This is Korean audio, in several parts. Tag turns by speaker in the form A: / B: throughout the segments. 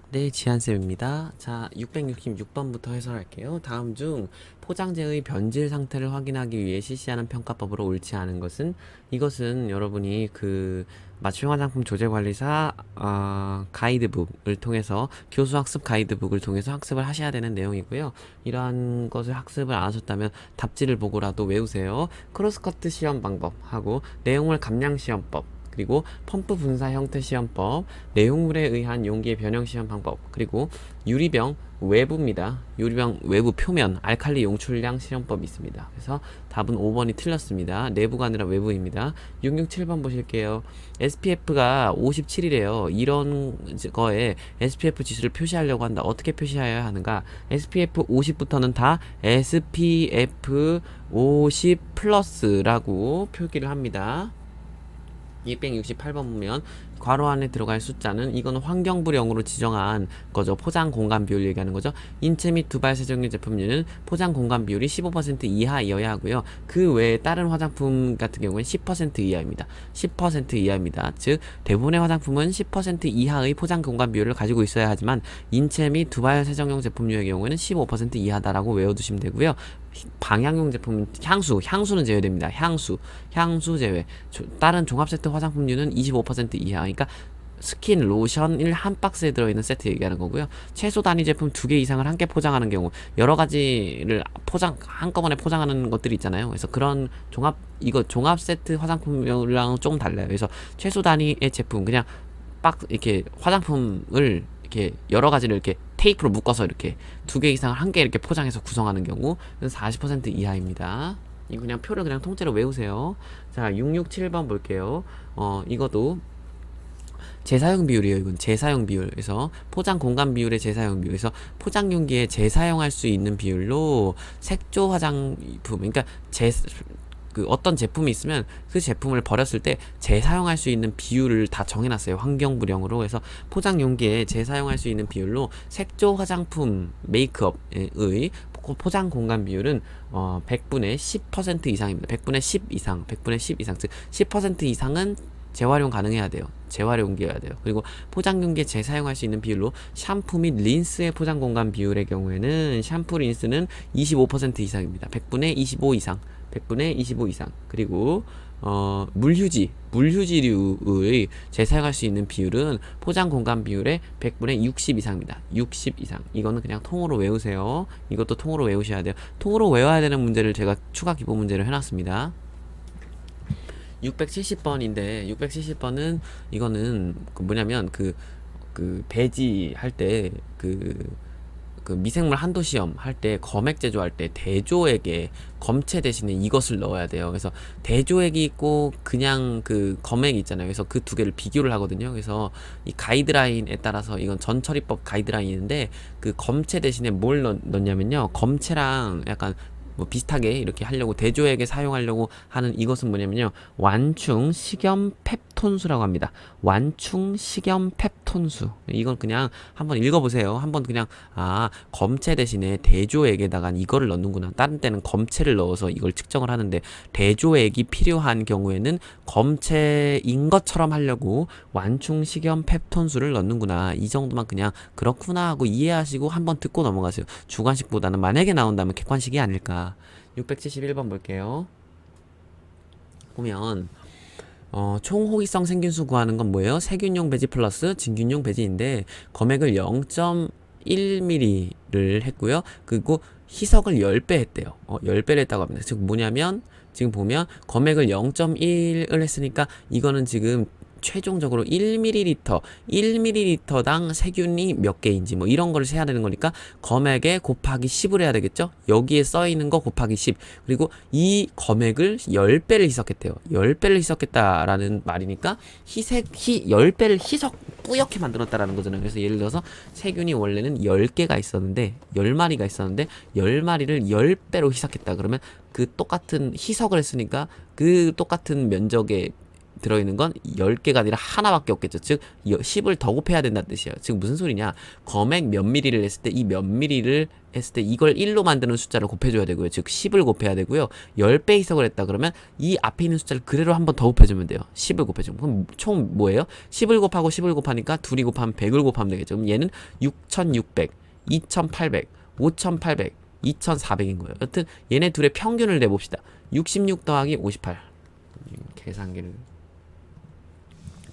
A: 네, 지한쌤입니다. 자, 666번부터 해설할게요. 다음 중 포장재의 변질 상태를 확인하기 위해 실시하는 평가법으로 옳지 않은 것은 이것은 여러분이 그 맞춤 화장품 조제관리사 가이드북을 통해서 교수학습 가이드북을 통해서 학습을 하셔야 되는 내용이고요. 이러한 것을 학습을 안 하셨다면 답지를 보고라도 외우세요. 크로스커트 시험 방법하고 내용물 감량 시험법 그리고 펌프 분사 형태 시험법, 내용물에 의한 용기의 변형 시험 방법, 그리고 유리병 외부입니다. 유리병 외부 표면 알칼리 용출량 시험법이 있습니다. 그래서 답은 5번이 틀렸습니다. 내부가 아니라 외부입니다. 667번 보실게요. SPF가 57이래요. 이런 거에 SPF 지수를 표시하려고 한다. 어떻게 표시해야 하는가? SPF 50부터는 다 SPF 50 플러스라고 표기를 합니다. 268번 보면 괄호 안에 들어갈 숫자는 이건 환경부령으로 지정한 거죠. 포장 공간 비율 얘기하는 거죠. 인체 및 두발 세정용 제품류는 포장 공간 비율이 15% 이하이어야 하고요. 그 외에 다른 화장품 같은 경우는 10% 이하입니다. 10% 이하입니다. 즉 대부분의 화장품은 10% 이하의 포장 공간 비율을 가지고 있어야 하지만 인체 및 두발 세정용 제품류의 경우에는 15% 이하다라고 외워두시면 되고요. 방향용 제품은 향수는 제외됩니다. 향수 제외. 다른 종합세트 화장품류는 25% 이하. 그러니까 스킨, 로션을 한 박스에 들어있는 세트 얘기하는 거고요. 최소 단위 제품 2개 이상을 함께 포장하는 경우 여러 가지를 한꺼번에 포장하는 것들이 있잖아요. 그래서 그런 종합 세트 화장품이랑 좀 달라요. 그래서 최소 단위의 제품 그냥 이렇게 화장품을 이렇게 여러 가지를 이렇게 테이프로 묶어서 이렇게 2개 이상을 한 개 이렇게 포장해서 구성하는 경우 40% 이하입니다. 이거 그냥 표를 그냥 통째로 외우세요. 자, 667번 볼게요. 이것도 재사용 비율이에요. 이건 재사용 비율. 그래서 포장 공간 비율의 재사용 비율. 그래서 포장 용기에 재사용할 수 있는 비율로 색조 화장품, 그러니까 어떤 제품이 있으면 그 제품을 버렸을 때 재사용할 수 있는 비율을 다 정해놨어요. 환경부령으로. 그래서 포장 용기에 재사용할 수 있는 비율로 색조 화장품 메이크업의 포장 공간 비율은 100분의 10% 이상입니다. 100분의 10 이상, 100분의 10 이상, 즉 10% 이상은 재활용 가능해야 돼요. 재활용기여야 돼요. 그리고 포장 용기에 재사용할 수 있는 비율로 샴푸 및 린스의 포장 공간 비율의 경우에는 샴푸 린스는 25% 이상입니다. 100분의 25 이상. 100분의 25 이상. 그리고 물휴지류의 재사용할 수 있는 비율은 포장 공간 비율의 100분의 60 이상입니다. 60 이상. 이거는 그냥 통으로 외우세요. 이것도 통으로 외우셔야 돼요. 통으로 외워야 되는 문제를 제가 추가 기본 문제를 해놨습니다. 670번인데 670번은 이거는 뭐냐면 배지 할 때 그 미생물 한도 시험 할 때 검액 제조할 때 대조액에 검체 대신에 이것을 넣어야 돼요. 그래서 대조액이 있고 그냥 그 검액 있잖아요. 그래서 그 두 개를 비교를 하거든요. 그래서 이 가이드라인에 따라서 이건 전처리법 가이드라인인데 그 검체 대신에 뭘 넣냐면요. 검체랑 약간 뭐 비슷하게 이렇게 하려고 대조액에 사용하려고 하는 이것은 뭐냐면요. 완충 식염 펩톤수라고 합니다. 완충 식염 펩톤수. 이건 그냥 한번 읽어보세요. 한번 그냥 검체 대신에 대조액에다가 이거를 넣는구나. 다른 때는 검체를 넣어서 이걸 측정을 하는데 대조액이 필요한 경우에는 검체인 것처럼 하려고 완충 식염 펩톤수를 넣는구나. 이 정도만 그냥 그렇구나 하고 이해하시고 한번 듣고 넘어가세요. 주관식보다는 만약에 나온다면 객관식이 아닐까. 671번 볼게요. 보면 총 호기성 생균수 구하는 건 뭐예요? 세균용 배지 플러스 진균용 배지인데 검액을 0.1mm를 했고요. 그리고 희석을 10배 했대요. 10배를 했다고 합니다. 즉 뭐냐면 지금 보면 검액을 0.1을 했으니까 이거는 지금 최종적으로 1ml당 세균이 몇 개인지 뭐 이런 거를 세야 되는 거니까 검액에 곱하기 10을 해야 되겠죠? 여기에 써 있는 거 곱하기 10. 그리고 이 검액을 10배를 희석했대요. 10배를 희석했다라는 말이니까 10배를 뿌옇게 만들었다라는 거잖아요. 그래서 예를 들어서 세균이 원래는 10개가 있었는데 10마리가 있었는데 10마리를 10배로 희석했다. 그러면 그 똑같은 희석을 했으니까 그 똑같은 면적의 들어있는 건 10개가 아니라 하나밖에 없겠죠. 즉 10을 더 곱해야 된다는 뜻이에요. 즉 무슨 소리냐, 검액 몇 미리를 했을 때 이 몇 미리를 했을 때 이걸 1로 만드는 숫자를 곱해줘야 되고요. 즉 10을 곱해야 되고요. 10배 희석을 했다 그러면 이 앞에 있는 숫자를 그대로 한 번 더 곱해주면 돼요. 10을 곱해주면. 그럼 총 뭐예요? 10을 곱하고 10을 곱하니까 둘이 곱하면 100을 곱하면 되겠죠. 그럼 얘는 6600, 2800, 5800, 2400인 거예요. 여튼 얘네 둘의 평균을 내봅시다. 66 더하기 58. 계산기를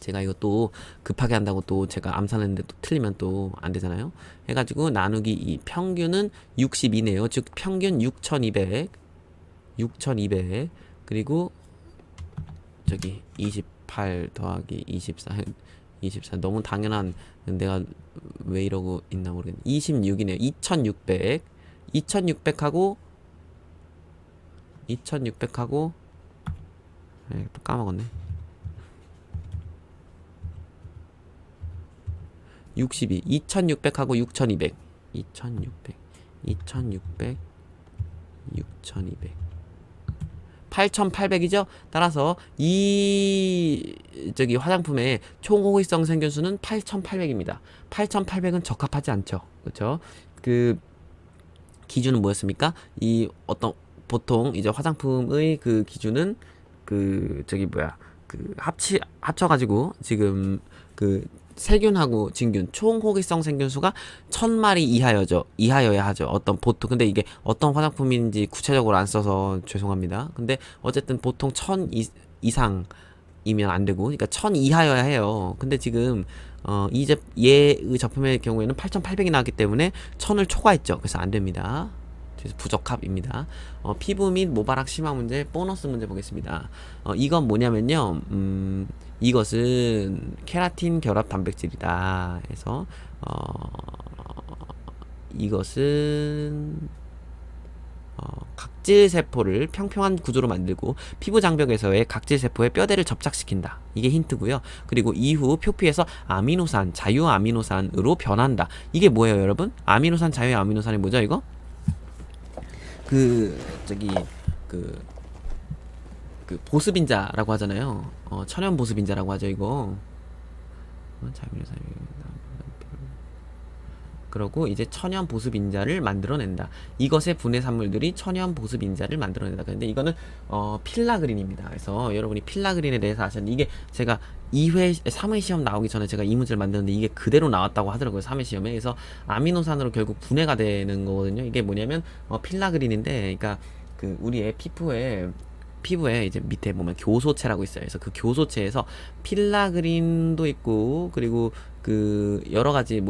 A: 제가 이거 또 급하게 한다고 또 제가 암산했는데 또 틀리면 또 안 되잖아요. 해가지고 나누기 2. 평균은 62네요. 즉 평균 6200, 6200 그리고 저기 28 더하기 24, 24 너무 당연한, 내가 왜 이러고 있나 모르겠네. 26이네요. 2600, 2600하고 2600하고 또 까먹었네. 62, 2600하고 6200, 2600, 2600, 6200, 8800이죠? 따라서 이 저기 화장품의 총 호기성 생균수는 8800입니다. 8800은 적합하지 않죠. 그렇죠? 그 기준은 뭐였습니까? 이 어떤 보통 이제 화장품의 그 기준은 그 저기 뭐야, 그 합쳐가지고 지금 그 세균하고 진균 총 호기성 생균수가 1000마리 이하여야 하죠. 어떤 보통, 근데 이게 어떤 화장품인지 구체적으로 안 써서 죄송합니다. 근데 어쨌든 보통 1000 이상이면 안 되고, 그러니까 1000 이하여야 해요. 근데 지금 얘의 제품의 경우에는 8800이 나왔기 때문에 1000을 초과했죠. 그래서 안 됩니다. 그래서 부적합입니다. 피부 및 모발학 심화 문제, 보너스 문제 보겠습니다. 이건 뭐냐면요, 이것은 케라틴 결합 단백질이다 해서 이것은 각질 세포를 평평한 구조로 만들고 피부 장벽에서의 각질 세포의 뼈대를 접착시킨다. 이게 힌트고요. 그리고 이후 표피에서 아미노산, 자유 아미노산으로 변한다. 이게 뭐예요, 여러분? 아미노산, 자유 아미노산이 뭐죠, 이거? 저기 보습인자라고 하잖아요. 천연 보습인자라고 하죠, 이거. 그러고 이제 천연 보습인자를 만들어낸다. 이것의 분해 산물들이 천연 보습인자를 만들어낸다. 근데 이거는 필라그린입니다. 그래서 여러분이 필라그린에 대해서 아셨는데, 이게 제가 3회 시험 나오기 전에 제가 이 문제를 만들었는데 이게 그대로 나왔다고 하더라고요. 3회 시험에. 그래서 아미노산으로 결국 분해가 되는 거거든요. 이게 뭐냐면 필라그린인데, 그러니까 그 우리의 피부에 이제 밑에 보면 교소체라고 있어요. 그래서 그 교소체에서 필라그린도 있고, 그리고 그 여러 가지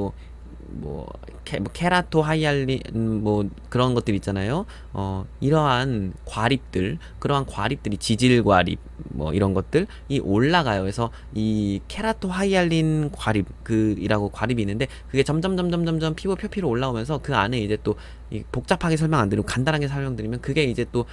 A: 케라토 하이알린 그런 것들 있잖아요. 이러한 그러한 과립들이 지질과립 이런 것들이 올라가요. 그래서 이 케라토 하이알린 과립이라고 과립이 있는데, 그게 점점 피부 표피로 올라오면서 그 안에 이제 또 복잡하게 설명 안 드리고 간단하게 설명드리면, 그게 이제 또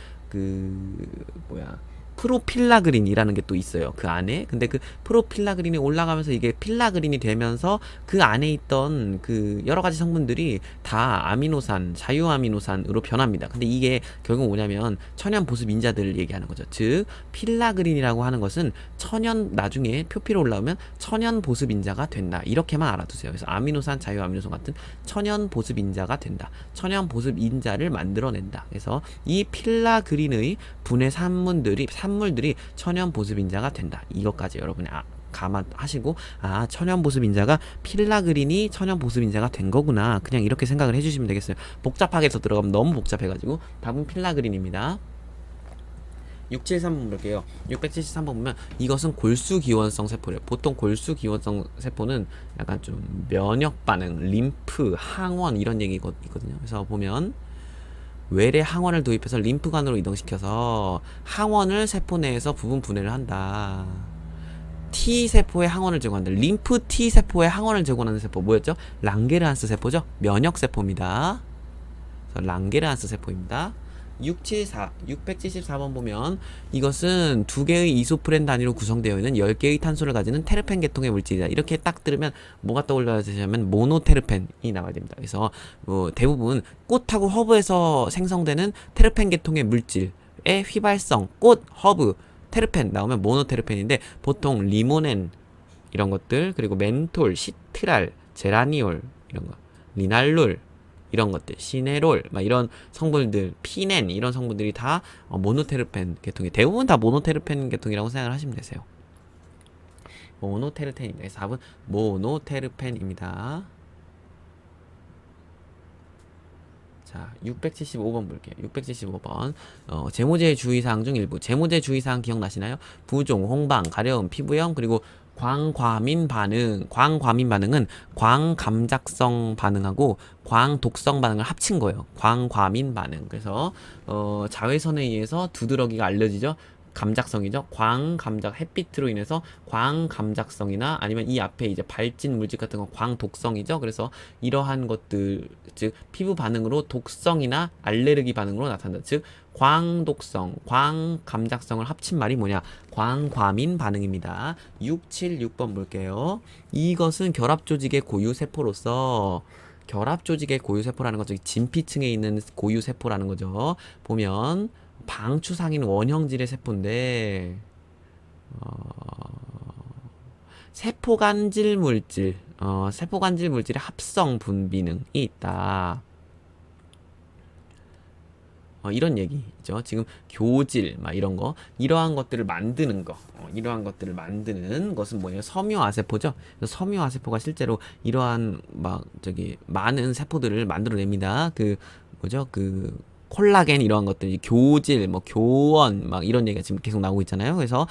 A: 프로필라그린이라는 게 또 있어요, 그 안에. 근데 그 프로필라그린이 올라가면서 이게 필라그린이 되면서 그 안에 있던 그 여러 가지 성분들이 다 아미노산, 자유아미노산으로 변합니다. 근데 이게 결국 뭐냐면 천연 보습 인자들을 얘기하는 거죠. 즉 필라그린이라고 하는 것은 나중에 표피로 올라오면 천연 보습 인자가 된다. 이렇게만 알아두세요. 그래서 아미노산, 자유아미노산 같은 천연 보습 인자가 된다. 천연 보습 인자를 만들어낸다. 그래서 이 필라그린의 분해 산물들이 천연 보습인자가 된다. 이것까지 여러분이 감안하시고, 천연 보습인자가 필라그린이 천연 보습인자가 된 거구나, 그냥 이렇게 생각을 해주시면 되겠어요. 복잡하게 해서 들어가면 너무 복잡해가지고. 답은 필라그린입니다. 673번 볼게요. 673번 보면 이것은 골수기원성 세포래요. 보통 골수기원성 세포는 약간 좀 면역 반응, 림프, 항원 이런 얘기 있거든요. 그래서 보면 외래 항원을 도입해서 림프관으로 이동시켜서 항원을 세포 내에서 부분 분해를 한다. T세포의 항원을 제공한다. 림프 T세포의 항원을 제공하는 세포 뭐였죠? 랑게르한스 세포죠? 면역세포입니다. 그래서 랑게르한스 세포입니다. 674번 보면 이것은 2개의 이소프렌 단위로 구성되어 있는 10개의 탄소를 가지는 테르펜 계통의 물질이다. 이렇게 딱 들으면 뭐가 떠올려야 되냐면 모노테르펜이 나와야 됩니다. 그래서 대부분 꽃하고 허브에서 생성되는 테르펜 계통의 물질의 휘발성, 꽃, 허브 테르펜 나오면 모노테르펜인데 보통 리모넨 이런 것들, 그리고 멘톨, 시트랄, 제라니올 이런 거, 리날룰 이런 것들, 시네롤 막 이런 성분들, 피넨 이런 성분들이 다 모노테르펜 계통이, 대부분 다 모노테르펜 계통이라고 생각을 하시면 되세요. 모노테르펜입니다. 그래서 답은 모노테르펜입니다. 자, 675번 볼게요. 675번. 제모제 주의사항 중 일부. 제모제 주의사항 기억나시나요? 부종, 홍방, 가려움, 피부염, 그리고 광과민 반응. 광과민 반응은 광감작성 반응하고 광독성 반응을 합친 거예요. 광과민 반응. 그래서 자외선에 의해서 두드러기가 알려지죠. 감작성이죠. 광감작, 햇빛으로 인해서 광감작성이나 아니면 이 앞에 이제 발진 물질 같은 건 광독성이죠. 그래서 이러한 것들, 즉 피부 반응으로 독성이나 알레르기 반응으로 나타난다. 즉 광독성, 광감작성을 합친 말이 뭐냐? 광과민 반응입니다. 676번 볼게요. 이것은 결합조직의 고유세포로서, 결합조직의 고유세포라는 거죠. 진피층에 있는 고유세포라는 거죠. 보면 방추상인 원형질의 세포인데 세포간질 물질, 세포간질 물질의 합성 분비능이 있다. 이런 얘기죠. 지금 교질 막 이런 거, 이러한 것들을 만드는 거, 이러한 것들을 만드는 것은 뭐예요? 섬유아세포죠. 섬유아세포가 실제로 이러한 막 저기 많은 세포들을 만들어냅니다. 그 뭐죠? 그 콜라겐 이러한 것들, 교질, 뭐 교원 막 이런 얘기가 지금 계속 나오고 있잖아요. 그래서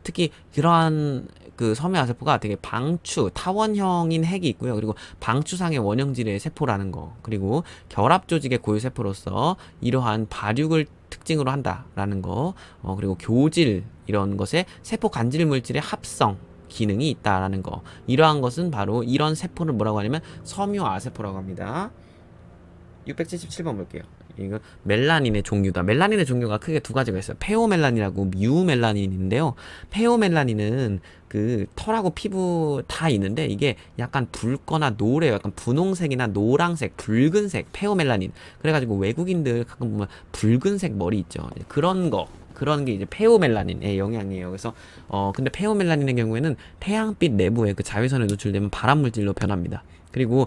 A: 특히 그러한 그 섬유아세포가 되게 방추, 타원형인 핵이 있고요. 그리고 방추상의 원형질의 세포라는 거, 그리고 결합조직의 고유세포로서 이러한 발육을 특징으로 한다라는 거, 그리고 교질 이런 것에 세포 간질 물질의 합성 기능이 있다라는 거, 이러한 것은 바로 이런 세포를 뭐라고 하냐면 섬유아세포라고 합니다. 677번 볼게요. 이거 멜라닌의 종류다. 멜라닌의 종류가 크게 두 가지가 있어요. 페오멜라닌이라고 뮤멜라닌인데요. 페오멜라닌은 그 털하고 피부 다 있는데 이게 약간 붉거나 노래요. 약간 분홍색이나 노랑색, 붉은색 페오멜라닌. 그래가지고 외국인들 가끔 보면 붉은색 머리 있죠. 그런 거. 그런 게 이제 페오멜라닌의 영향이에요. 그래서 근데 페오멜라닌의 경우에는 태양빛 내부에 그 자외선에 노출되면 발암물질로 변합니다. 그리고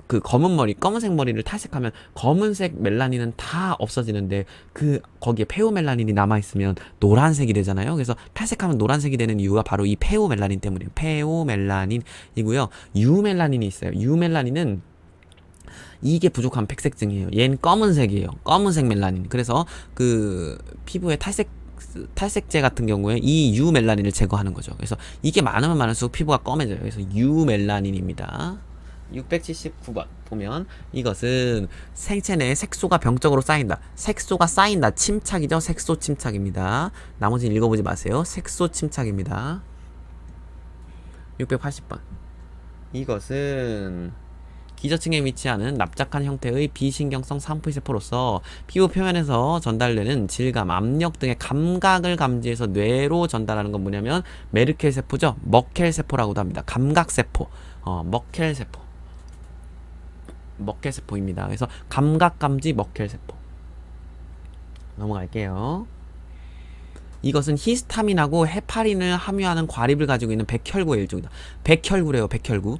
A: 그 검은 머리, 검은색 머리를 탈색하면 검은색 멜라닌은 다 없어지는데 그 거기에 페오멜라닌이 남아있으면 노란색이 되잖아요. 그래서 탈색하면 노란색이 되는 이유가 바로 이 페오멜라닌 때문이에요. 페오멜라닌이고요. 유멜라닌이 있어요. 유멜라닌은 이게 부족한 백색증이에요. 얘는 검은색이에요. 검은색 멜라닌. 그래서 그 피부에 탈색제 같은 경우에 이 유멜라닌을 제거하는 거죠. 그래서 이게 많으면 많을수록 피부가 검해져요. 그래서 유멜라닌입니다. 679번 보면 이것은 생체 내에 색소가 병적으로 쌓인다. 색소가 쌓인다. 침착이죠. 색소 침착입니다. 나머지는 읽어보지 마세요. 색소 침착입니다. 680번 이것은 기저층에 위치하는 납작한 형태의 비신경성 산부세포로서 피부 표면에서 전달되는 질감, 압력 등의 감각을 감지해서 뇌로 전달하는 건 뭐냐면 메르켈 세포죠. 머켈 세포라고도 합니다. 감각세포, 머켈 세포. 머켈 세포입니다. 그래서 감각 감지 머켈 세포. 넘어갈게요. 이것은 히스타민하고 헤파린을 함유하는 과립을 가지고 있는 백혈구의 일종이다. 백혈구래요. 백혈구.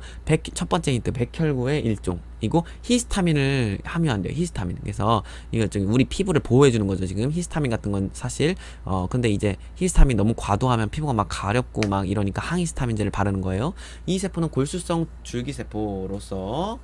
A: 첫 번째 힌트, 백혈구의 일종이고 히스타민을 함유한대요. 히스타민. 그래서 이거 우리 피부를 보호해주는 거죠. 지금 히스타민 같은 건 사실 근데 이제 히스타민 너무 과도하면 피부가 막 가렵고 막 이러니까 항히스타민제를 바르는 거예요. 이 세포는 골수성 줄기세포로서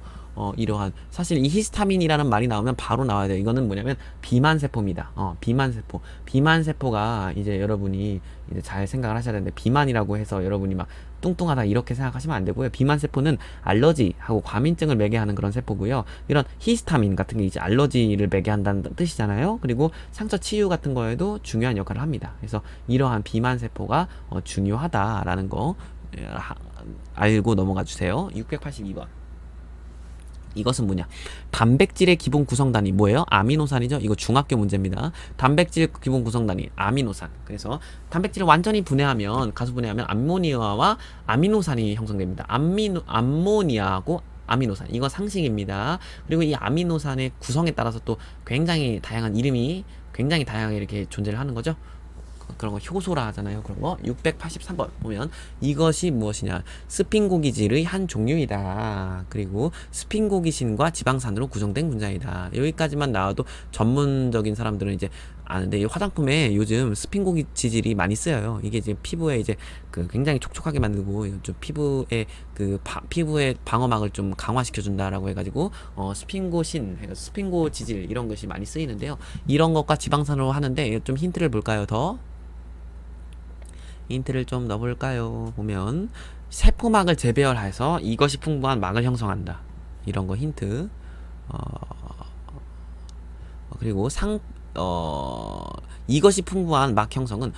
A: 이러한, 사실 이 히스타민이라는 말이 나오면 바로 나와야 돼요. 이거는 뭐냐면 비만세포입니다. 비만세포. 비만세포가 이제 여러분이 이제 잘 생각을 하셔야 되는데, 비만이라고 해서 여러분이 막 뚱뚱하다 이렇게 생각하시면 안 되고요. 비만세포는 알러지하고 과민증을 매개하는 그런 세포고요. 이런 히스타민 같은 게 이제 알러지를 매개한다는 뜻이잖아요. 그리고 상처 치유 같은 거에도 중요한 역할을 합니다. 그래서 이러한 비만세포가 중요하다라는 거 알고 넘어가 주세요. 682번. 이것은 뭐냐? 단백질의 기본 구성단위 뭐예요? 아미노산이죠. 이거 중학교 문제입니다. 단백질 기본 구성단위 아미노산. 그래서 단백질을 완전히 분해하면, 가수 분해하면 암모니아와 아미노산이 형성됩니다. 암모니아하고 아미노산. 이건 상식입니다. 그리고 이 아미노산의 구성에 따라서 또 굉장히 다양한 이름이 굉장히 다양하게 이렇게 존재를 하는 거죠. 그런 거 효소라 하잖아요. 그런 거 683번 보면 이것이 무엇이냐? 스핑고기질의 한 종류이다. 그리고 스핑고기신과 지방산으로 구성된 분자이다. 여기까지만 나와도 전문적인 사람들은 이제 아는데, 이 화장품에 요즘 스핑고기 지질이 많이 쓰여요. 이게 이제 피부에 이제 그 굉장히 촉촉하게 만들고 좀 피부에 피부의 방어막을 좀 강화시켜 준다라고 해가지고 스핑고신, 스핑고 지질 이런 것이 많이 쓰이는데요. 이런 것과 지방산으로 하는데 좀 힌트를 볼까요? 더 힌트를 좀 넣어볼까요? 보면 세포막을 재배열해서 이것이 풍부한 막을 형성한다. 이런 거 힌트. 그리고 이것이 풍부한 막 형성은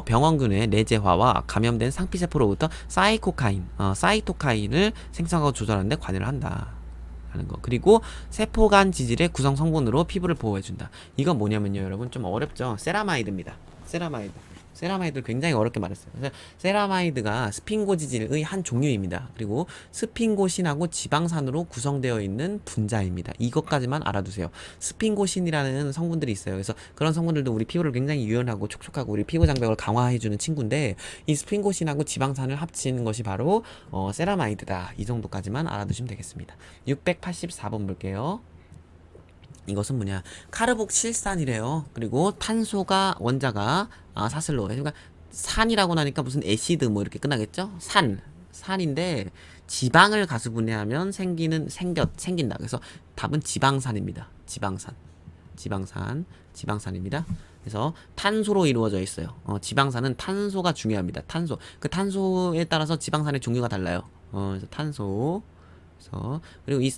A: 병원균의 내재화와 감염된 상피세포로부터 사이토카인을 생성하고 조절하는 데 관여를 한다. 하는 거. 그리고 세포간 지질의 구성 성분으로 피부를 보호해준다. 이건 뭐냐면요, 여러분 좀 어렵죠. 세라마이드입니다. 세라마이드를 굉장히 어렵게 말했어요. 그래서 세라마이드가 스핑고 지질의 한 종류입니다. 그리고 스핑고신하고 지방산으로 구성되어 있는 분자입니다. 이것까지만 알아두세요. 스핑고신이라는 성분들이 있어요. 그래서 그런 성분들도 우리 피부를 굉장히 유연하고 촉촉하고 우리 피부 장벽을 강화해주는 친구인데, 이 스핑고신하고 지방산을 합친 것이 바로 세라마이드다. 이 정도까지만 알아두시면 되겠습니다. 684번 볼게요. 이것은 뭐냐? 카르복실산이래요. 그리고 탄소가 원자가 사슬로. 그러니까 산이라고 나니까 무슨 애시드 뭐 이렇게 끝나겠죠? 산인데 지방을 가수분해하면 생긴다. 그래서 답은 지방산입니다. 지방산입니다. 그래서 탄소로 이루어져 있어요. 지방산은 탄소가 중요합니다. 그 탄소에 따라서 지방산의 종류가 달라요. 그래서 탄소. 그리고 이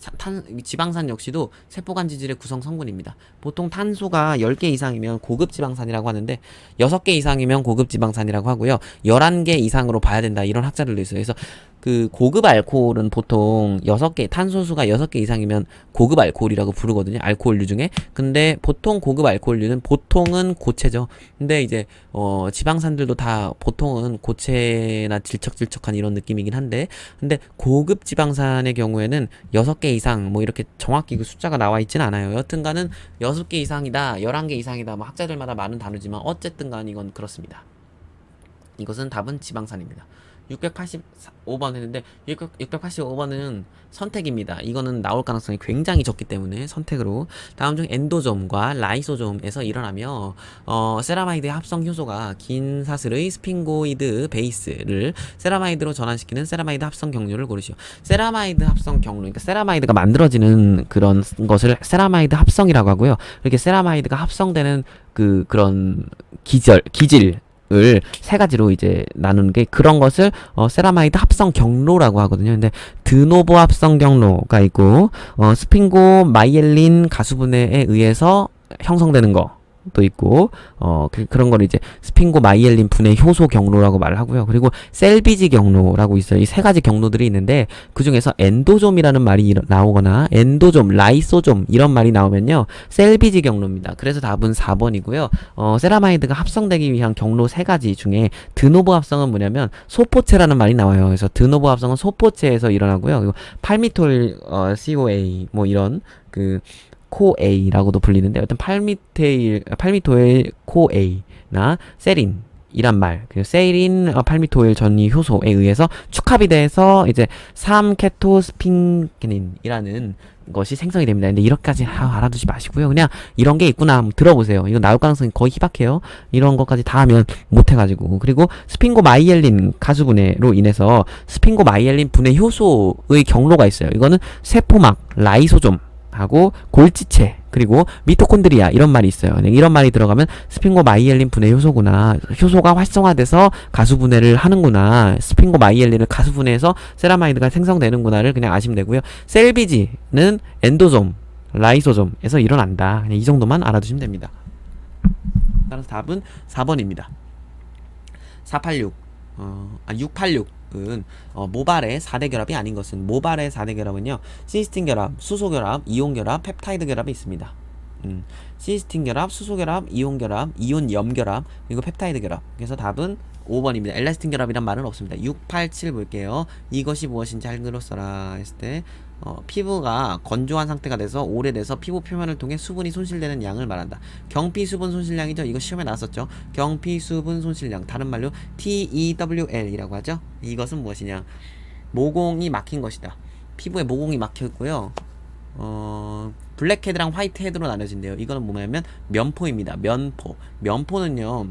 A: 지방산 역시도 세포간 지질의 구성 성분입니다. 보통 탄소가 10개 이상이면 고급 지방산이라고 하는데 6개 이상이면 고급 지방산이라고 하고요. 11개 이상으로 봐야 된다. 이런 학자들도 있어요. 그래서 그 고급 알코올은 보통 탄소수가 6개 이상이면 고급 알코올이라고 부르거든요. 알코올류 중에. 근데 보통 고급 알코올류는 보통은 고체죠. 근데 이제 지방산들도 다 보통은 고체나 질척질척한 이런 느낌이긴 한데, 근데 고급 지방산의 경우에는 6개 이상 뭐 이렇게 정확히 그 숫자가 나와 있진 않아요. 여튼간은 6개 이상이다, 11개 이상이다, 뭐 학자들마다 말은 다르지만 어쨌든 간 이건 그렇습니다. 이것은 답은 지방산입니다. 685번 했는데 685번은 선택입니다. 이거는 나올 가능성이 굉장히 적기 때문에 선택으로. 다음 중 엔도좀과 라이소좀에서 일어나며 세라마이드의 합성 효소가 긴 사슬의 스핑고이드 베이스를 세라마이드로 전환시키는 세라마이드 합성 경로를 고르시오. 세라마이드 합성 경로, 그러니까 세라마이드가 만들어지는 그런 것을 세라마이드 합성이라고 하고요. 이렇게 세라마이드가 합성되는 그런 기질 을 세 가지로 이제 나누는 게, 그런 것을 세라마이드 합성 경로라고 하거든요. 근데 드노보 합성 경로가 있고 스핑고 마이엘린 가수분해에 의해서 형성되는 것도 있고 그런 걸 이제 스핑고 마이엘린 분해 효소 경로라고 말을 하고요. 그리고 셀비지 경로라고 있어요. 이 세 가지 경로들이 있는데 그 중에서 엔도좀이라는 말이 나오거나 엔도좀, 라이소좀 이런 말이 나오면요, 셀비지 경로입니다. 그래서 답은 4번이고요. 세라마이드가 합성되기 위한 경로 세 가지 중에 드노보 합성은 뭐냐면 소포체라는 말이 나와요. 그래서 드노보 합성은 소포체에서 일어나고요. 그리고 팔미톨 CoA 뭐 이런 코A라고도 불리는데, 어떤 팔미토일 코A나 세린 이란 말, 그리고 세린 팔미토일 전이 효소에 의해서 축합이 돼서 이제 3케토스핑게닌이라는 것이 생성이 됩니다. 근데 이렇게까지 알아두지 마시고요. 그냥 이런 게 있구나 한번 들어보세요. 이거 나올 가능성이 거의 희박해요. 이런 것까지 다 하면 못해가지고. 그리고 스핑고 마이엘린 가수분해로 인해서 스핑고 마이엘린 분해 효소의 경로가 있어요. 이거는 세포막, 라이소좀 하고 골지체, 그리고 미토콘드리아 이런 말이 있어요. 이런 말이 들어가면 스핑고 마이엘린 분해 효소구나, 효소가 활성화돼서 가수분해를 하는구나, 스핑고 마이엘린을 가수분해해서 세라마이드가 생성되는구나를 그냥 아시면 되고요. 셀비지는 엔도좀, 라이소좀에서 일어난다. 그냥 이 정도만 알아두시면 됩니다. 따라서 답은 4번입니다. 686은 모발의 4대 결합이 아닌 것은, 모발의 4대 결합은요, 시스틴 결합, 수소 결합, 이온 결합, 펩타이드 결합이 있습니다. 시스틴 결합, 수소 결합, 이온 결합, 이온 염 결합, 그리고 펩타이드 결합. 그래서 답은 5번입니다. 엘라스틴 결합이란 말은 없습니다. 6, 8, 7 볼게요. 이것이 무엇인지 알기로 써라 했을 때 피부가 건조한 상태가 돼서 오래돼서 피부 표면을 통해 수분이 손실되는 양을 말한다. 경피 수분 손실량이죠. 이거 시험에 나왔었죠. 경피 수분 손실량, 다른 말로 TEWL이라고 하죠. 이것은 무엇이냐? 모공이 막힌 것이다. 피부에 모공이 막혀 있고요. 블랙헤드랑 화이트헤드로 나눠진대요. 이거는 뭐냐면 면포입니다. 면포. 면포는요,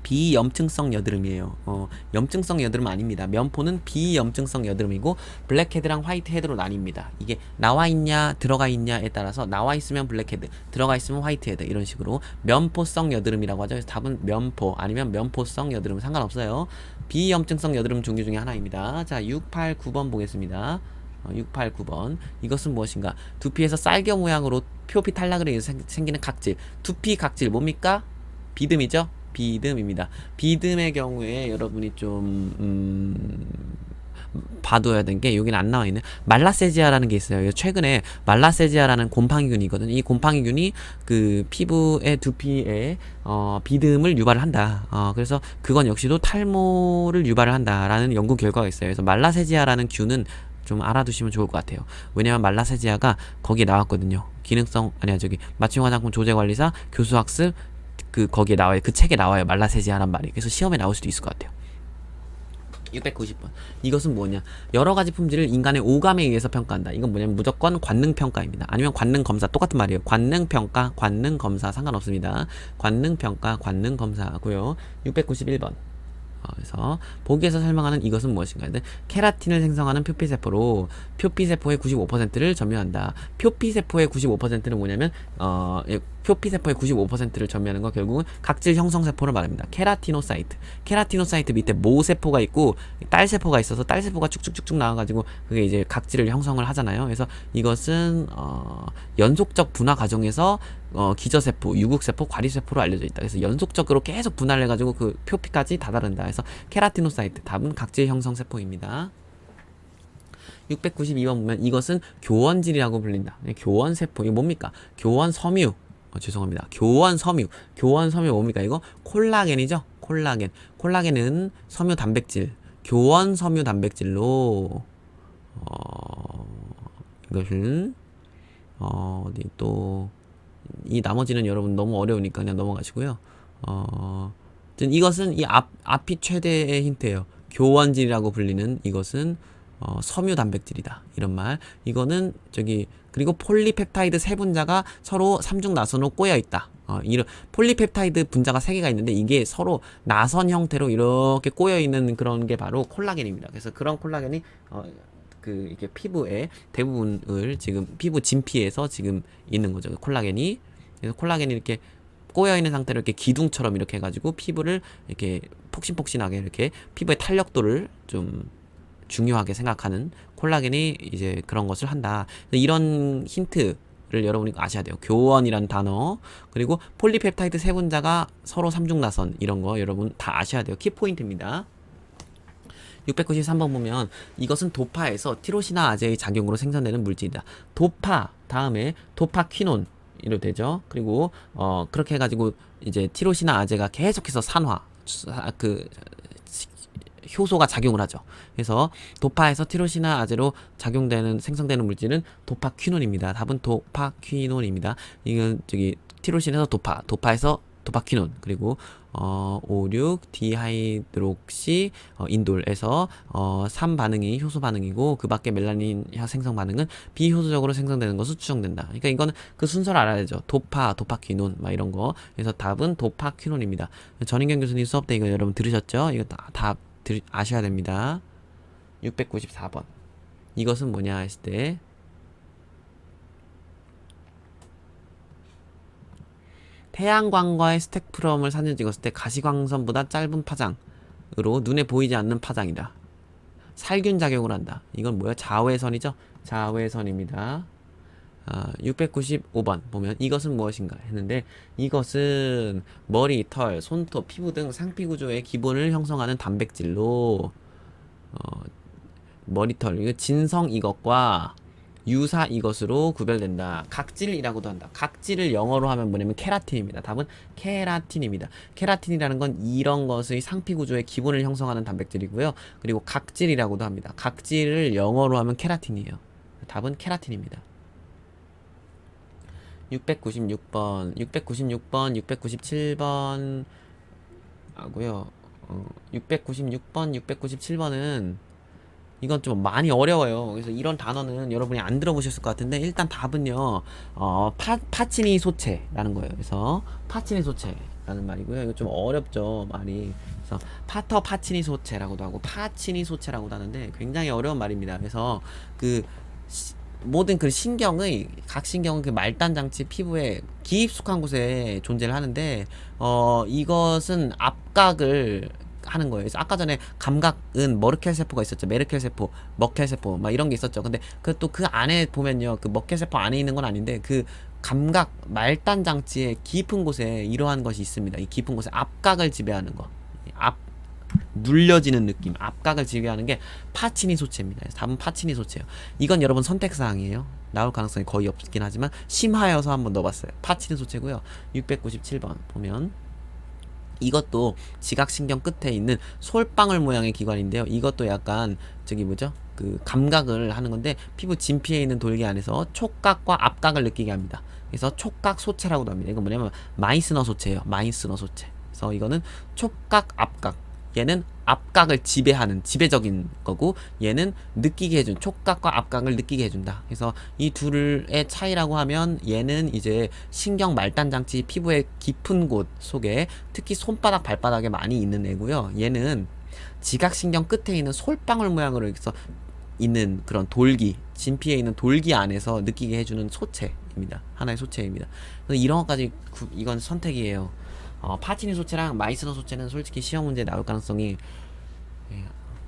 A: 비염증성 여드름이에요. 염증성 여드름 아닙니다. 면포는 비염증성 여드름이고 블랙헤드랑 화이트헤드로 나뉩니다. 이게 나와 있냐 들어가 있냐에 따라서 나와 있으면 블랙헤드, 들어가 있으면 화이트헤드, 이런 식으로 면포성 여드름이라고 하죠. 그래서 답은 면포 아니면 면포성 여드름 상관없어요. 비염증성 여드름 종류 중에 하나입니다. 자, 6, 8, 9번 보겠습니다. 6, 8, 9번. 이것은 무엇인가? 두피에서 쌀겨 모양으로 표피 탈락으로 인해서 생기는 각질. 두피 각질 뭡니까? 비듬이죠? 비듬입니다. 비듬의 경우에 여러분이 좀 봐둬야 되는 게, 여기는 안 나와 있는 말라세지아라는 게 있어요. 최근에 말라세지아라는 곰팡이균이 있거든요. 이 곰팡이균이 그 피부의 두피에 비듬을 유발을 한다. 그래서 그건 역시도 탈모를 유발을 한다라는 연구 결과가 있어요. 그래서 말라세지아라는 균은 좀 알아두시면 좋을 것 같아요. 왜냐면 말라세지아가 거기에 나왔거든요. 기능성 아니야 저기 맞춤 화장품 조제관리사 교수학습 거기에 나와요. 그 책에 나와요. 말라세지아란 말이. 그래서 시험에 나올 수도 있을 것 같아요. 690번. 이것은 뭐냐? 여러 가지 품질을 인간의 오감에 의해서 평가한다. 이건 뭐냐면 무조건 관능평가입니다. 아니면 관능검사. 똑같은 말이에요. 관능평가, 관능검사 상관없습니다. 관능평가, 관능검사고요. 691번. 그래서 보기에서 설명하는 이것은 무엇인가? 케라틴을 생성하는 표피세포로 표피세포의 95%를 점유한다. 표피세포의 95%는 뭐냐면 표피세포의 95%를 점유하는 거 결국은 각질 형성세포를 말합니다. 케라티노사이트. 케라티노사이트 밑에 모세포가 있고 딸세포가 있어서 딸세포가 쭉쭉쭉쭉 나와가지고 그게 이제 각질을 형성을 하잖아요. 그래서 이것은 연속적 분화 과정에서 기저세포, 유국세포, 과립세포로 알려져 있다. 그래서 연속적으로 계속 분할을 해가지고 그 표피까지 다다른다. 그래서 케라티노사이트, 답은 각질 형성 세포입니다. 692번 보면 이것은 교원질이라고 불린다. 교원세포, 이거 뭡니까? 교원섬유. 죄송합니다. 교원섬유. 교원섬유 뭡니까? 이거 콜라겐이죠? 콜라겐. 콜라겐은 섬유 단백질. 교원섬유 단백질로 이것은 어디 또 이 나머지는 여러분 너무 어려우니까 그냥 넘어가시고요. 이것은 이 앞이 최대의 힌트예요. 교원질이라고 불리는 이것은 섬유 단백질이다. 이런 말. 이거는 그리고 폴리펩타이드 세 분자가 서로 삼중 나선으로 꼬여 있다. 이런 폴리펩타이드 분자가 세 개가 있는데 이게 서로 나선 형태로 이렇게 꼬여 있는 그런 게 바로 콜라겐입니다. 그래서 그런 콜라겐이 이게 피부의 대부분을 지금 피부 진피에서 지금 있는 거죠. 콜라겐이. 그래서 콜라겐이 이렇게 꼬여있는 상태로 이렇게 기둥처럼 이렇게 해가지고 피부를 이렇게 폭신폭신하게 이렇게 피부의 탄력도를 좀 중요하게 생각하는 콜라겐이 이제 그런 것을 한다. 이런 힌트를 여러분이 아셔야 돼요. 교원이란 단어, 그리고 폴리펩타이드 세 분자가 서로 삼중나선, 이런 거 여러분 다 아셔야 돼요. 키포인트입니다. 693번 보면 이것은 도파에서 티로시나 아제의 작용으로 생산되는 물질이다. 도파 다음에 도파퀴논 이로 되죠. 그리고 그렇게 해가지고 이제 티로시나 아제가 계속해서 효소가 작용을 하죠. 그래서 도파에서 티로시나 아제로 생성되는 물질은 도파퀴논입니다. 답은 도파퀴논입니다. 이건 티로신에서 도파에서 도파퀴논, 그리고 5,6 디하이드록시 인돌에서 3 반응이 효소 반응이고 그 밖에 멜라닌 생성 반응은 비효소적으로 생성되는 것으로 추정된다. 그러니까 이거는 그 순서를 알아야 되죠. 도파퀴논 막 이런 거. 그래서 답은 도파퀴논입니다. 전인경 교수님 수업 때 이거 여러분 들으셨죠? 이거 다 아셔야 됩니다. 694번. 이것은 뭐냐 했을 때 태양광과의 스펙트럼을 사진 찍었을 때 가시광선보다 짧은 파장으로 눈에 보이지 않는 파장이다. 살균 작용을 한다. 이건 뭐야? 자외선이죠? 자외선입니다. 695번 보면 이것은 무엇인가 했는데 이것은 머리, 털, 손톱, 피부 등 상피 구조의 기본을 형성하는 단백질로 머리털, 이거 진성 이것과 유사 이것으로 구별된다. 각질이라고도 한다. 각질을 영어로 하면 뭐냐면 케라틴입니다. 답은 케라틴입니다. 케라틴이라는 건 이런 것의 상피 구조의 기본을 형성하는 단백질이고요. 그리고 각질이라고도 합니다. 각질을 영어로 하면 케라틴이에요. 답은 케라틴입니다. 696번, 696번, 697번 하고요. 696번, 697번은 이건 좀 많이 어려워요. 그래서 이런 단어는 여러분이 안 들어보셨을 것 같은데 일단 답은요. 파치니 소체라는 거예요. 그래서 파치니 소체라는 말이고요. 이거 좀 어렵죠, 말이. 그래서 파터 파치니 소체라고도 하고 파치니 소체라고도 하는데 굉장히 어려운 말입니다. 그래서 그 모든 그 신경의 각 신경은 그 말단 장치 피부에 기입숙한 곳에 존재를 하는데 이것은 압각을 하는 거예요. 그래서 아까 전에 감각은 머르켈 세포가 있었죠. 메르켈 세포, 머켈 세포 막 이런 게 있었죠. 근데 그 또 그 안에 보면요. 그 머켈 세포 안에 있는 건 아닌데 그 감각 말단 장치의 깊은 곳에 이러한 것이 있습니다. 이 깊은 곳에 압각을 지배하는 거. 압 눌려지는 느낌, 압각을 지배하는 게 파치니 소체입니다. 그래서 답은 파치니 소체예요. 이건 여러분 선택사항이에요. 나올 가능성이 거의 없긴 하지만 심하여서 한번 넣어봤어요. 파치니 소체고요. 697번 보면 이것도 지각신경 끝에 있는 솔방울 모양의 기관인데요. 이것도 약간 저기 뭐죠? 그 감각을 하는 건데 피부 진피에 있는 돌기 안에서 촉각과 압각을 느끼게 합니다. 그래서 촉각 소체라고도 합니다. 이건 뭐냐면 마이스너 소체예요. 마이스너 소체. 그래서 이거는 촉각 압각. 얘는 압각을 지배하는 지배적인 거고 얘는 느끼게 해준 촉각과 압각을 느끼게 해준다. 그래서 이 둘의 차이라고 하면 얘는 이제 신경 말단 장치 피부의 깊은 곳 속에 특히 손바닥 발바닥에 많이 있는 애고요. 얘는 지각신경 끝에 있는 솔방울 모양으로 해서 있는 그런 돌기 진피에 있는 돌기 안에서 느끼게 해주는 소체입니다. 하나의 소체입니다. 그래서 이런 것까지 이건 선택이에요. 파치니 소체랑 마이스너 소체는 솔직히 시험 문제에 나올 가능성이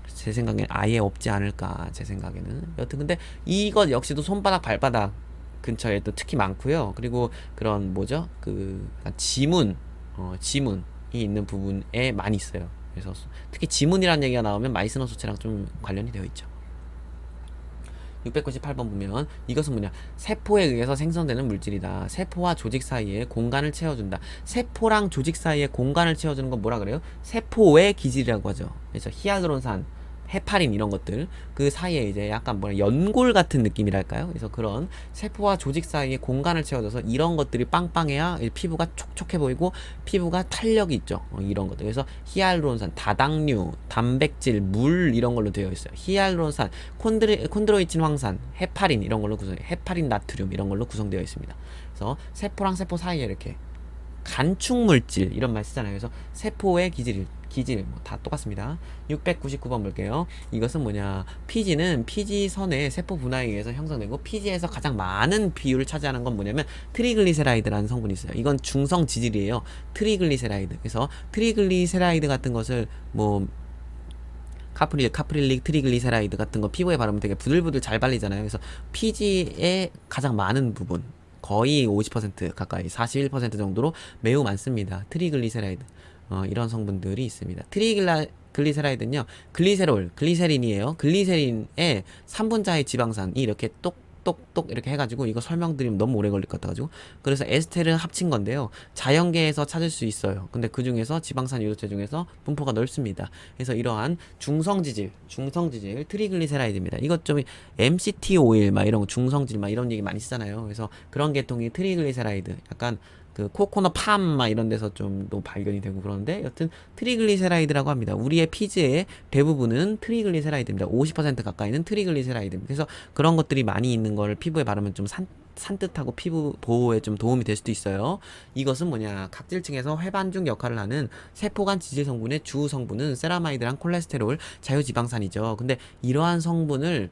A: 제 생각엔 아예 없지 않을까 제 생각에는. 여튼 근데 이것 역시도 손바닥 발바닥 근처에 또 특히 많고요. 그리고 그런 뭐죠 그 지문이 있는 부분에 많이 있어요. 그래서 특히 지문이라는 얘기가 나오면 마이스너 소체랑 좀 관련이 되어 있죠. 698번 보면 이것은 뭐냐 세포에 의해서 생성되는 물질이다. 세포와 조직 사이에 공간을 채워준다. 세포랑 조직 사이에 공간을 채워주는 건 뭐라 그래요? 세포의 기질이라고 하죠. 그래서 히알루론산, 헤파린 이런 것들 그 사이에 이제 약간 뭐냐 연골 같은 느낌이랄까요? 그래서 그런 세포와 조직 사이에 공간을 채워줘서 이런 것들이 빵빵해야 피부가 촉촉해 보이고 피부가 탄력이 있죠. 이런 것들. 그래서 히알루론산, 다당류, 단백질, 물 이런 걸로 되어 있어요. 히알루론산, 콘드로이친 황산, 헤파린 이런 걸로 헤파린 나트륨 이런 걸로 구성되어 있습니다. 그래서 세포랑 세포 사이에 이렇게 간축 물질 이런 말 쓰잖아요. 그래서 세포의 기질 뭐 다 똑같습니다. 699번 볼게요. 이것은 뭐냐 피지는 피지선의 세포 분화에 의해서 형성되고 피지에서 가장 많은 비율을 차지하는 건 뭐냐면 트리글리세라이드라는 성분이 있어요. 이건 중성 지질이에요. 트리글리세라이드. 그래서 트리글리세라이드 같은 것을 뭐 카프릴릭 트리글리세라이드 같은 거 피부에 바르면 되게 부들부들 잘 발리잖아요. 그래서 피지의 가장 많은 부분 거의 50% 가까이 41% 정도로 매우 많습니다. 트리글리세라이드 이런 성분들이 있습니다. 트리글리세라이드는요 글리세린이에요. 글리세린의 3분자의 지방산이 이렇게 똑똑똑 이렇게 해가지고 이거 설명드리면 너무 오래 걸릴 것 같아가지고 그래서 에스테를 합친 건데요. 자연계에서 찾을 수 있어요. 근데 그 중에서 지방산 유효체 중에서 분포가 넓습니다. 그래서 이러한 중성지질 트리글리세라이드입니다. 이것 좀 MCT 오일 막 이런 거 중성질 막 이런 얘기 많이 쓰잖아요. 그래서 그런 계통이 트리글리세라이드 약간 그 코코넛 팜 막 이런 데서 좀 또 발견이 되고 그러는데 여튼 트리글리세라이드라고 합니다. 우리의 피지의 대부분은 트리글리세라이드입니다. 50% 가까이는 트리글리세라이드입니다. 그래서 그런 것들이 많이 있는 걸 피부에 바르면 좀 산뜻하고 피부 보호에 좀 도움이 될 수도 있어요. 이것은 뭐냐 각질층에서 회반중 역할을 하는 세포간 지질 성분의 주 성분은 세라마이드랑 콜레스테롤, 자유지방산이죠. 근데 이러한 성분을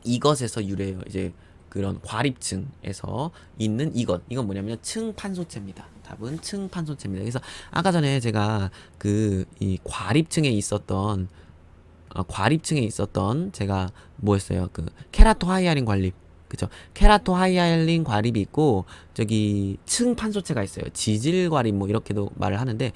A: 이것에서 유래해요. 이제 그런 과립층에서 있는 이건 뭐냐면 층판소체입니다. 답은 층판소체입니다. 그래서 아까 전에 제가 그 이 과립층에 있었던 제가 뭐였어요? 그 케라토하이알린 과립. 그죠? 케라토하이알린 과립이 있고 저기 층판소체가 있어요. 지질 과립 뭐 이렇게도 말을 하는데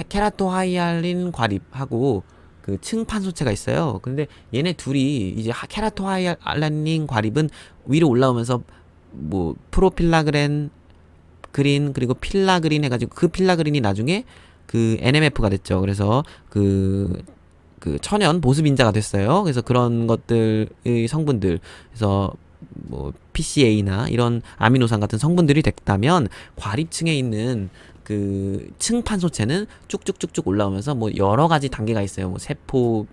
A: 케라토하이알린 과립하고 그 층판소체가 있어요. 근데 얘네 둘이 이제 케라토하이알란닌 과립은 위로 올라오면서 뭐 프로필라그렌 그린 그리고 필라그린 해가지고 그 필라그린이 나중에 그 NMF가 됐죠. 그래서 그 천연 보습인자가 됐어요. 그래서 그런 것들의 성분들, 그래서 뭐 PCA나 이런 아미노산 같은 성분들이 됐다면 과립층에 있는 그 층판소체는 쭉쭉쭉쭉 올라오면서 뭐 여러 가지 단계가 있어요. 뭐 세포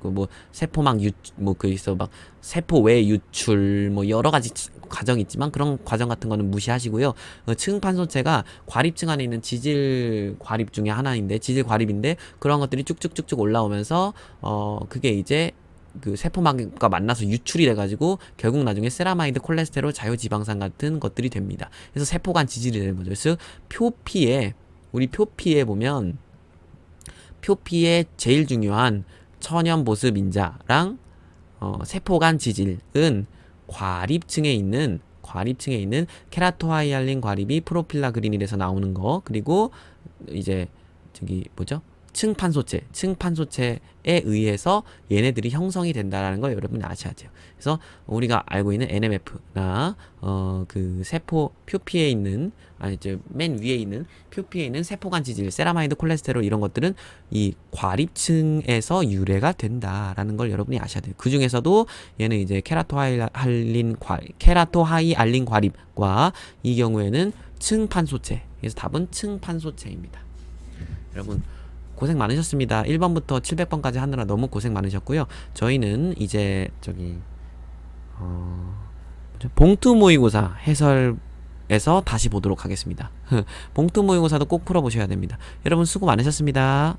A: 뭐 세포막 뭐그 있어 막 세포 외 유출 뭐 여러 가지 과정이 있지만 그런 과정 같은 거는 무시하시고요. 층판소체가 과립층 안에 있는 지질 과립 중에 하나인데 지질 과립인데 그런 것들이 쭉쭉쭉쭉 올라오면서 그게 이제 그 세포막과 만나서 유출이 돼가지고 결국 나중에 세라마이드, 콜레스테롤, 자유지방산 같은 것들이 됩니다. 그래서 세포간 지질이 되는 거죠. 그래서 우리 표피에 보면 표피에 제일 중요한 천연 보습 인자랑 세포간 지질은 과립층에 있는 케라토하이알린 과립이 프로필라그린이라서 나오는 거, 그리고 이제 저기 뭐죠? 층판소체에 의해서 얘네들이 형성이 된다라는 걸 여러분이 아셔야 돼요. 그래서 우리가 알고 있는 NMF나 그 세포 표피에 있는 이제 맨 위에 있는 표피에 있는 세포간 지질, 세라마이드, 콜레스테롤 이런 것들은 이 과립층에서 유래가 된다라는 걸 여러분이 아셔야 돼요. 그 중에서도 얘는 이제 케라토하이알린 과립과 이 경우에는 층판소체. 그래서 답은 층판소체입니다. 여러분 고생 많으셨습니다. 1번부터 700번까지 하느라 너무 고생 많으셨고요. 저희는 이제 저기 봉투 모의고사 해설에서 다시 보도록 하겠습니다. 봉투 모의고사도 꼭 풀어보셔야 됩니다. 여러분 수고 많으셨습니다.